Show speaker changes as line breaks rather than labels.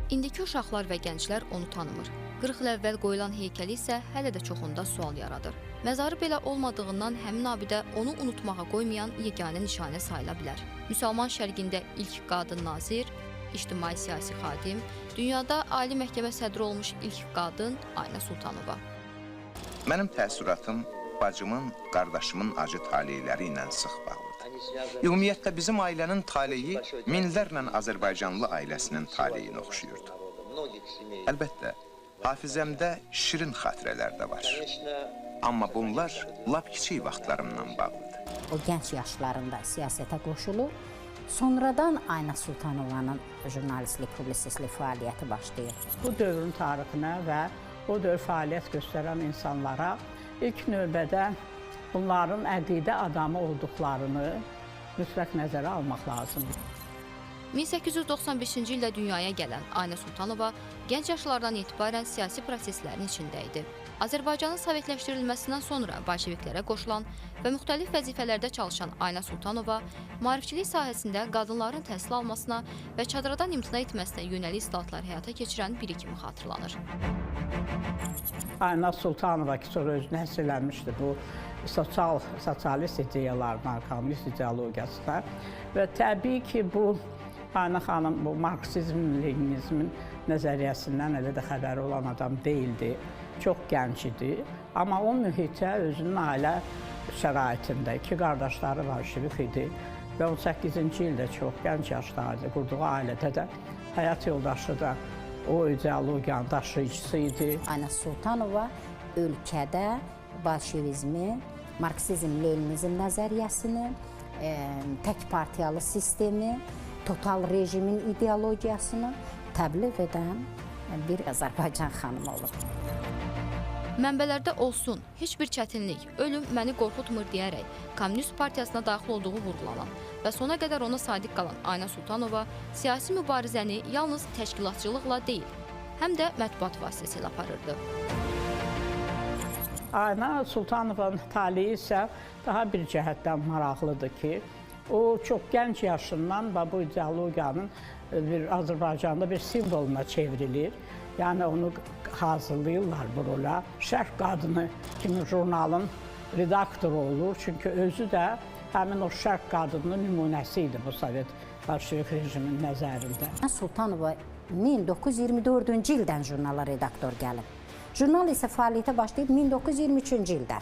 İndiki uşaqlar və gənclər onu tanımır. 40 il əvvəl qoyulan heykəli isə hələ də çoxunda sual yaradır. Məzarı belə olmadığından həmin abidə onu unutmağa qoymayan yeganə nişanə sayıla bilər. Müsəlman şərqində ilk qadın nazir, ictimai-siyasi xadim, dünyada ali məhkəmə sədri olmuş ilk qadın Aynə Sultanova.
Mənim təəssüratım bacımın, qardaşımın acı taleyləri ilə sıx bağlıdır. Ümumiyyətlə bizim ailənin taleyi minlərlə Azərbaycanlı ailəsinin taleyini oxşuyurdu. Əlbəttə, hafizəmdə şirin xatirələr də var. Amma bunlar lap kiçik vaxtlarımdan bağlıdır.
O gənc yaşlarında siyasətə qoşulub, sonradan Aynə Sultanovanın jurnalistlik, publisistlik fəaliyyəti başlayır.
Bu dövrün tarixinə və o dövr fəaliyyət göstərən insanlara ilk növbədə bunların əqidə adamı olduqlarını mütləq nəzərə almaq lazımdır.
1895-ci ildə dünyaya gələn Aynə Sultanova gənc yaşlardan etibarən siyasi proseslərin içində idi. Azərbaycanın sovetləşdirilməsindən sonra bolşeviklərə qoşulan və müxtəlif vəzifələrdə çalışan Aynə Sultanova maarifçilik sahəsində qadınların təhsil almasına və çadradan imtina etməsinə yönəlik islahatlar həyata keçirən biri kimi xatırlanır.
Aynə Sultanova ki, sonra özünü həsr eləmişdi bu sosialist ideyalar, marxizm ideologiyasına və təbii ki, bu Aynə xanım bu marksizm, leninizmin nəzəriyyəsindən elə də xəbəri olan adam deyildi. Çox gənc idi. Amma o mühitə özünün ailə şəraitində iki qardaşları var, şərif idi və 18-ci ildə çox gənc yaşlardı. Qurduğu ailədə də həyat yoldaşı da o ideologiyanın daşıyıcısı idi.
Aynə Sultanova ölkədə bolşevizmi, marksizm-leninizm nəzəriyyəsini, tək partiyalı sistemi, total rejimin ideologiyasını təbliğ edən bir Azərbaycan xanımı olub.
Mənbələrdə olsun, heç bir çətinlik, ölüm məni qorxutmur deyərək Komünist Partiyasına daxil olduğu vurğulanan və sona qədər ona sadiq qalan Aynə Sultanova siyasi mübarizəni yalnız təşkilatçılıqla deyil, həm də mətbuat vasitəsilə aparırdı.
Aynə Sultanovanın taleyi isə daha bir cəhətdən maraqlıdır ki, o çox gənc yaşından bu ideologiyanın Azərbaycanda bir simvoluna çevrilir. Yəni onu hazırlayırlar bu rola. Şərq qadını kimi jurnalın redaktoru olur. Çünki özü də həmin o şərq qadının nümunəsi idi bu Sovet bolşevik rejiminin nəzərində.
Sultanova 1924-cü ildən jurnala redaktor gəlib. Jurnal isə fəaliyyətə başlayıb 1923-cü ildə.